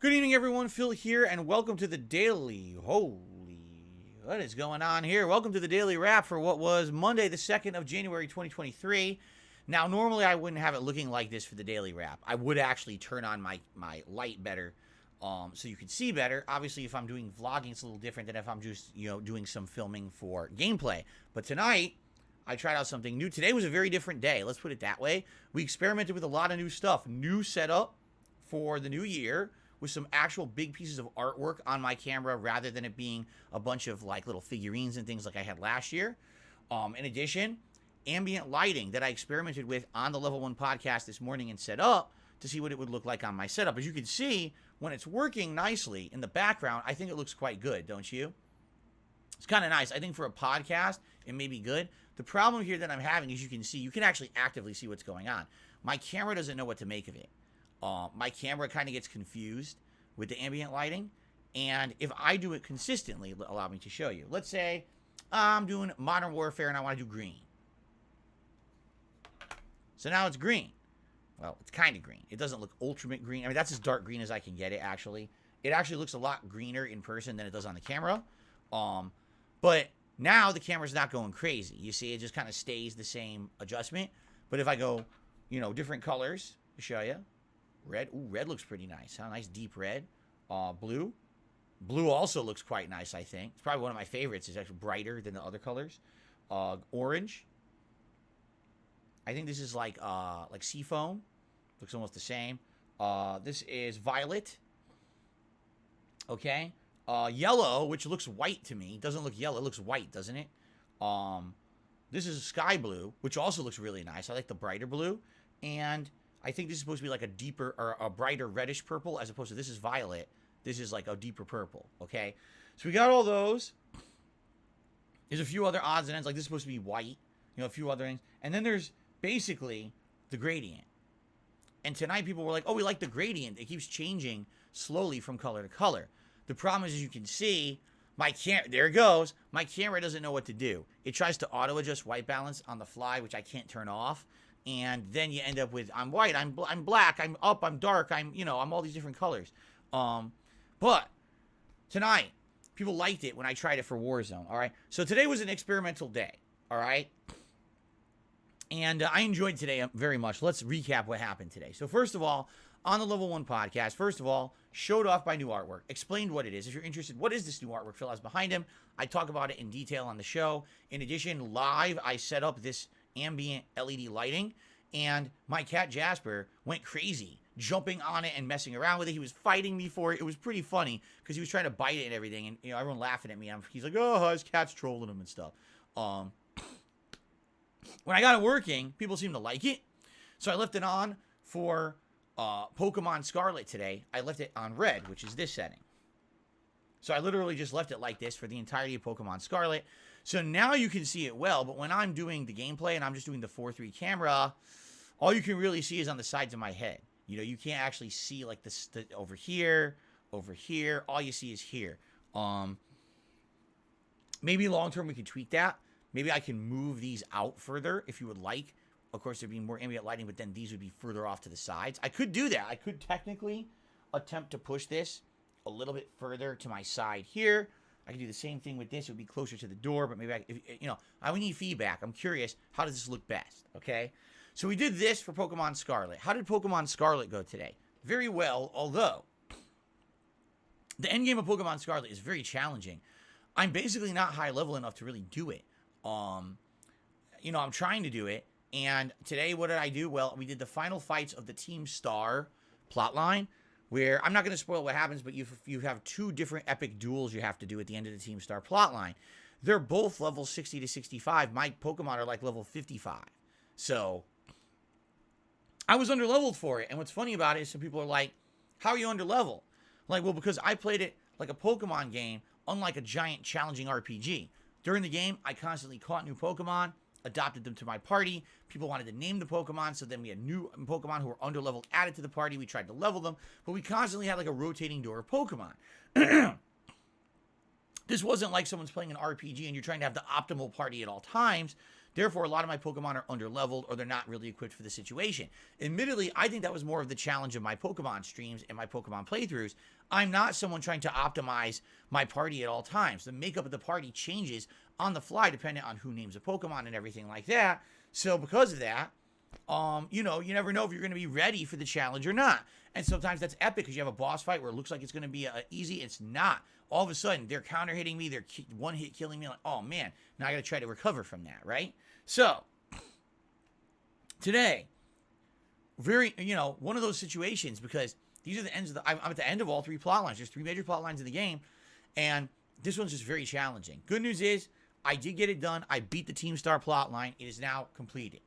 Good evening, everyone. Phil here, and welcome to the daily. What is going on here? Welcome to the daily wrap for what was Monday, the 2nd of January, 2023. Now, normally I wouldn't have it looking like this for the daily wrap. I would actually turn on my light better, so you can see better. Obviously, if I'm doing vlogging, it's a little different than if I'm just, doing some filming for gameplay. But tonight, I tried out something new. Today was a very different day. Let's put it that way. We experimented with a lot of new stuff. New setup for the new year, with some actual big pieces of artwork on my camera rather than it being a bunch of like little figurines and things like I had last year. In addition, ambient lighting that I experimented with on the Level 1 podcast this morning and set up to see what it would look like on my setup. As you can see, when it's working nicely in the background, I think it looks quite good, don't you? It's kind of nice. I think for a podcast, it may be good. The problem here that I'm having is you can actually actively see what's going on. My camera doesn't know what to make of it. My camera kind of gets confused with the ambient lighting, and if I do it consistently, allow me to show you. Let's say I'm doing Modern Warfare and I want to do green. So now it's green. Well, it's kind of green. It doesn't look ultimate green. I mean, that's as dark green as I can get it, actually. It actually looks a lot greener in person than it does on the camera. But now the camera's not going crazy. You see, it just kind of stays the same adjustment. But if I go, different colors to show you. Red. Ooh, red looks pretty nice. Huh? Nice deep red. Blue. Blue also looks quite nice, I think. It's probably one of my favorites. It's actually brighter than the other colors. Orange. I think this is like seafoam. Looks almost the same. This is violet. Okay. Yellow, which looks white to me. Doesn't look yellow. It looks white, doesn't it? This is sky blue, which also looks really nice. I like the brighter blue. And I think this is supposed to be like a deeper or a brighter reddish purple, as opposed to this is violet. This is like a deeper purple, okay? So we got all those. There's a few other odds and ends, like this is supposed to be white, a few other things. And then there's basically the gradient. And tonight people were like, oh, we like the gradient. It keeps changing slowly from color to color. The problem is, as you can see, there it goes. My camera doesn't know what to do. It tries to auto-adjust white balance on the fly, which I can't turn off. And then you end up with, I'm white, I'm black, I'm up, I'm dark, I'm all these different colors. But tonight, people liked it when I tried it for Warzone, all right? So today was an experimental day, all right? And I enjoyed today very much. Let's recap what happened today. So first of all, on the Level 1 podcast, showed off my new artwork, explained what it is. If you're interested, what is this new artwork Phil has behind him? I talk about it in detail on the show. In addition, live, I set up this ambient LED lighting, and my cat Jasper went crazy, jumping on it and messing around with it. He was fighting me for it. It was pretty funny because he was trying to bite it and everything, and everyone laughing at me. He's like, oh, his cat's trolling him and stuff. When I got it working, people seemed to like it, so I left it on for Pokemon Scarlet today. I left it on red, which is this setting. So I literally just left it like this for the entirety of Pokemon Scarlet. So now you can see it well, but when I'm doing the gameplay and I'm just doing the 4:3 camera, all you can really see is on the sides of my head. You can't actually see like this over here. All you see is here. Maybe long term we can tweak that. Maybe I can move these out further if you would like. Of course, there'd be more ambient lighting, but then these would be further off to the sides. I could do that. I could technically attempt to push this a little bit further to my side here. I can do the same thing with this. It would be closer to the door, but maybe I would need feedback. I'm curious, how does this look best, okay? So we did this for Pokemon Scarlet. How did Pokemon Scarlet go today? Very well, although the endgame of Pokemon Scarlet is very challenging. I'm basically not high level enough to really do it. I'm trying to do it, and today what did I do? Well, we did the final fights of the Team Star plotline, where I'm not going to spoil what happens, but you have two different epic duels you have to do at the end of the Team Star plotline. They're both level 60 to 65. My Pokemon are like level 55. So I was underleveled for it. And what's funny about it is some people are like, how are you underleveled? Like, well, because I played it like a Pokemon game, unlike a giant challenging RPG. During the game, I constantly caught new Pokemon, adopted them to my party. People wanted to name the Pokemon, so then we had new Pokemon who were underleveled added to the party. We tried to level them, but we constantly had like a rotating door of Pokemon. This wasn't like someone's playing an RPG and you're trying to have the optimal party at all times Therefore, a lot of my Pokemon are under-leveled or they're not really equipped for the situation. Admittedly, I think that was more of the challenge of my Pokemon streams and my Pokemon playthroughs. I'm not someone trying to optimize my party at all times. The makeup of the party changes on the fly depending on who names a Pokemon and everything like that. So because of that, you never know if you're going to be ready for the challenge or not. And sometimes that's epic because you have a boss fight where it looks like it's going to be easy. It's not. All of a sudden, they're counter hitting me. They're one hit killing me. Like, oh man, now I got to try to recover from that, right? So today, one of those situations because these are the ends of I'm at the end of all three plot lines. There's three major plot lines in the game, and this one's just very challenging. Good news is I did get it done. I beat the Team Star plot line. It is now completed.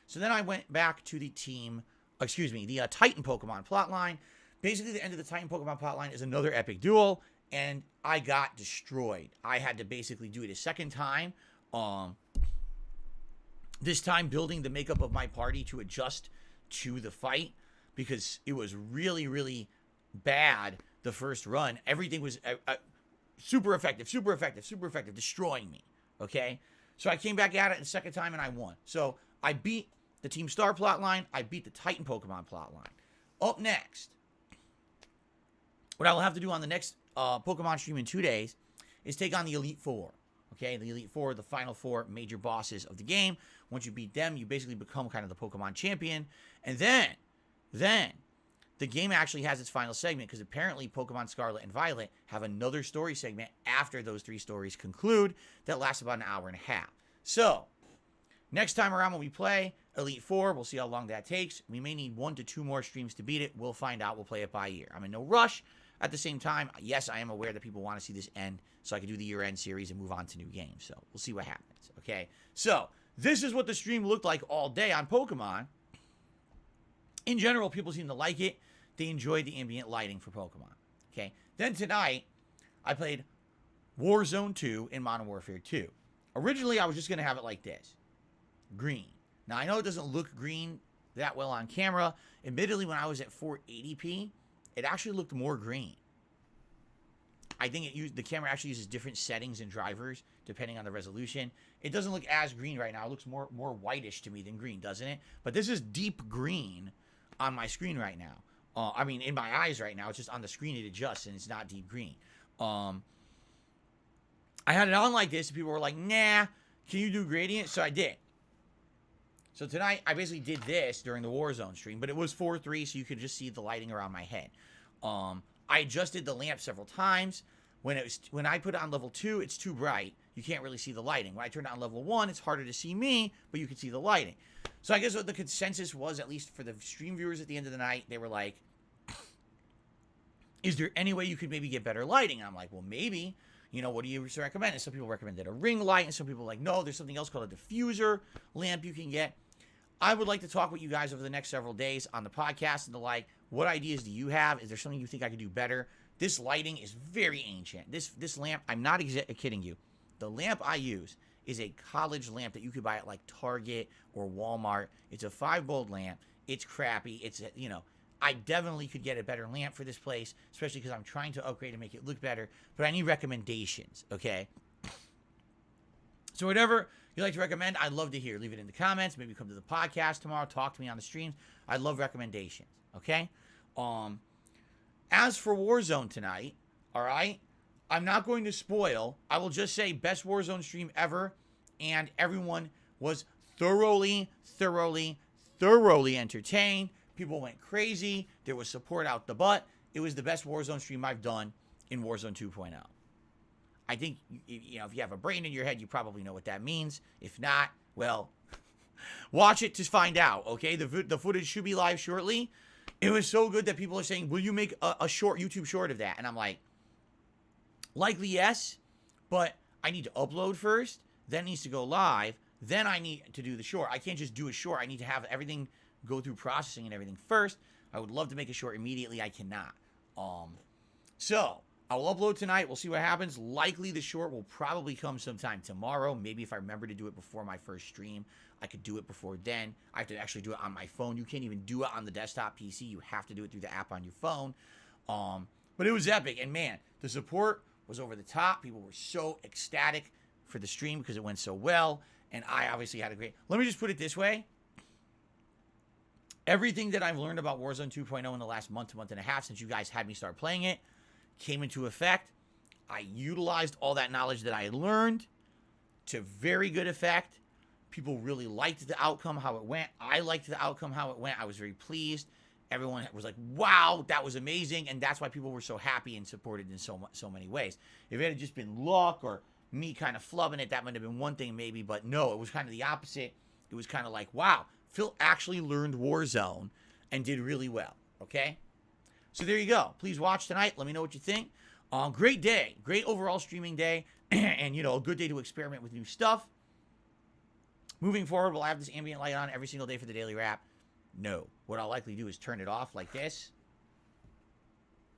So then I went back to the Titan Pokemon plotline. Basically, the end of the Titan Pokemon plotline is another epic duel, and I got destroyed. I had to basically do it a second time. This time building the makeup of my party to adjust to the fight because it was really, really bad the first run. Everything was super effective, destroying me, okay? So I came back at it the second time, and I won. So I beat the Team Star plotline. I beat the Titan Pokemon plotline. Up next, what I will have to do on the next Pokemon stream in 2 days is take on the Elite Four. Okay, the Elite Four, the final four major bosses of the game. Once you beat them, you basically become kind of the Pokemon champion. And then the game actually has its final segment because apparently Pokemon Scarlet and Violet have another story segment after those three stories conclude that lasts about an hour and a half. So next time around when we play Elite Four, we'll see how long that takes. We may need 1 to 2 more streams to beat it. We'll find out. We'll play it by ear. I'm in no rush. At the same time, yes, I am aware that people want to see this end so I can do the year-end series and move on to new games. So we'll see what happens, okay? So this is what the stream looked like all day on Pokemon. In general, people seem to like it. They enjoyed the ambient lighting for Pokemon, okay? Then tonight, I played Warzone 2 in Modern Warfare 2. Originally, I was just going to have it like this. Green. Now, I know it doesn't look green that well on camera. Admittedly, when I was at 480p, it actually looked more green. I think the camera actually uses different settings and drivers depending on the resolution. It doesn't look as green right now. It looks more whitish to me than green, doesn't it? But this is deep green on my screen right now. In my eyes right now. It's just on the screen it adjusts and it's not deep green. I had it on like this and people were like, nah, can you do gradient? So I did. So tonight, I basically did this during the Warzone stream, but it was 4:3, so you could just see the lighting around my head. I adjusted the lamp several times. When I put it on level 2, it's too bright. You can't really see the lighting. When I turn it on level 1, it's harder to see me, but you can see the lighting. So I guess what the consensus was, at least for the stream viewers at the end of the night, they were like, is there any way you could maybe get better lighting? And I'm like, well, maybe. What do you recommend? And some people recommended a ring light, and some people were like, no, there's something else called a diffuser lamp you can get. I would like to talk with you guys over the next several days on the podcast and the like. What ideas do you have? Is there something you think I could do better? This lighting is very ancient. This lamp, I'm not kidding you. The lamp I use is a college lamp that you could buy at like Target or Walmart. It's a 5-bulb lamp. It's crappy. I definitely could get a better lamp for this place, especially because I'm trying to upgrade and make it look better. But I need recommendations, okay? So whatever you'd like to recommend, I'd love to hear. Leave it in the comments. Maybe come to the podcast tomorrow. Talk to me on the streams. I'd love recommendations, okay? As for Warzone tonight, all right, I'm not going to spoil. I will just say best Warzone stream ever, and everyone was thoroughly entertained. People went crazy. There was support out the butt. It was the best Warzone stream I've done in Warzone 2.0. I think, if you have a brain in your head, you probably know what that means. If not, well, watch it to find out, okay? The footage should be live shortly. It was so good that people are saying, will you make a short YouTube short of that? And I'm like, likely yes, but I need to upload first, then it needs to go live, then I need to do the short. I can't just do a short. I need to have everything go through processing and everything first. I would love to make a short immediately. I cannot. So I will upload tonight. We'll see what happens. Likely the short will probably come sometime tomorrow. Maybe if I remember to do it before my first stream, I could do it before then. I have to actually do it on my phone. You can't even do it on the desktop PC. You have to do it through the app on your phone. But it was epic. And man, the support was over the top. People were so ecstatic for the stream because it went so well. And I obviously had a great... Let me just put it this way. Everything that I've learned about Warzone 2.0 in the last month and a half since you guys had me start playing it came into effect. I utilized all that knowledge that I had learned to very good effect. People really liked the outcome, how it went. I liked the outcome, how it went. I was very pleased. Everyone was like, wow, that was amazing. And that's why people were so happy and supported in so many ways. If it had just been luck or me kind of flubbing it, that might have been one thing maybe. But no, it was kind of the opposite. It was kind of like, wow, Phil actually learned Warzone and did really well. Okay? So there you go. Please watch tonight. Let me know what you think. Great day. Great overall streaming day. And, you know, a good day to experiment with new stuff. Moving forward, will I have this ambient light on every single day for the daily wrap? No. What I'll likely do is turn it off like this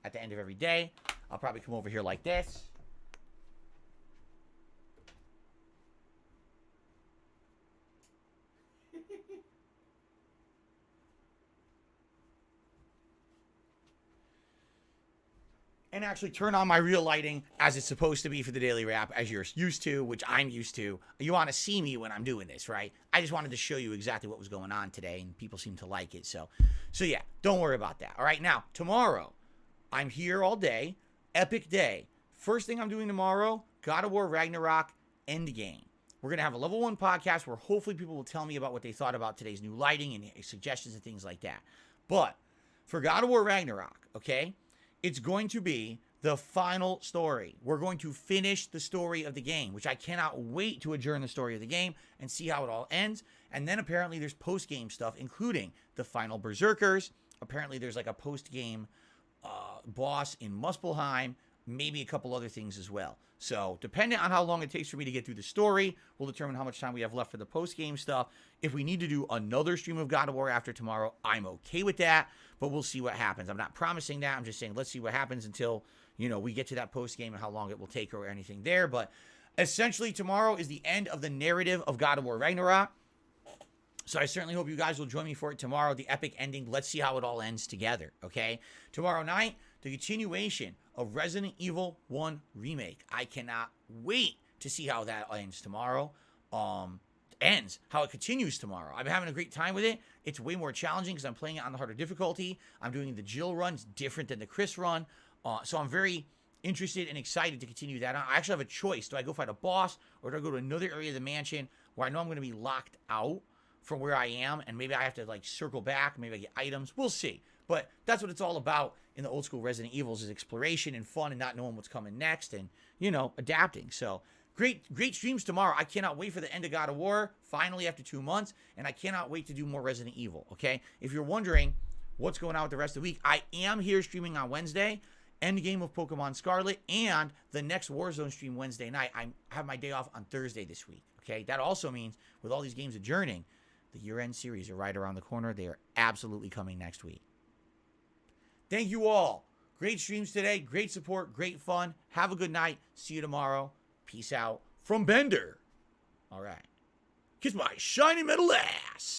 at the end of every day. I'll probably come over here like this. And actually turn on my real lighting as it's supposed to be for the daily wrap, as you're used to, which I'm used to. You want to see me when I'm doing this, right? I just wanted to show you exactly what was going on today, and people seem to like it. So yeah, don't worry about that. All right, now, tomorrow, I'm here all day. Epic day. First thing I'm doing tomorrow, God of War Ragnarok Endgame. We're going to have a level 1 podcast where hopefully people will tell me about what they thought about today's new lighting and suggestions and things like that. But for God of War Ragnarok, okay, it's going to be the final story. We're going to finish the story of the game, which I cannot wait to adjourn the story of the game and see how it all ends. And then apparently there's post-game stuff, including the final Berserkers. Apparently there's like a post-game boss in Muspelheim, maybe a couple other things as well. So depending on how long it takes for me to get through the story, will determine how much time we have left for the post-game stuff. If we need to do another stream of God of War after tomorrow, I'm okay with that, but we'll see what happens. I'm not promising that. I'm just saying let's see what happens until, you know, we get to that post-game and how long it will take or anything there. But essentially tomorrow is the end of the narrative of God of War Ragnarok. So I certainly hope you guys will join me for it tomorrow, the epic ending. Let's see how it all ends together, okay? Tomorrow night, the continuation of Resident Evil 1 Remake. I cannot wait to see how that ends tomorrow. How it continues tomorrow. I'm having a great time with it. It's way more challenging because I'm playing it on the harder difficulty. I'm doing the Jill run. It's different than the Chris run. So I'm very interested and excited to continue that on. I actually have a choice. Do I go fight a boss or do I go to another area of the mansion where I know I'm going to be locked out from where I am, and maybe I have to like circle back, maybe I get items. We'll see. But that's what it's all about in the old school Resident Evils, is exploration and fun and not knowing what's coming next and, you know, adapting. So great streams tomorrow. I cannot wait for the end of God of War, finally after 2 months, and I cannot wait to do more Resident Evil, okay? If you're wondering what's going on with the rest of the week, I am here streaming on Wednesday, Endgame of Pokemon Scarlet, and the next Warzone stream Wednesday night. I have my day off on Thursday this week, okay? That also means with all these games adjourning, the year-end series are right around the corner. They are absolutely coming next week. Thank you all. Great streams today. Great support. Great fun. Have a good night. See you tomorrow. Peace out from Bender. All right. Kiss my shiny metal ass.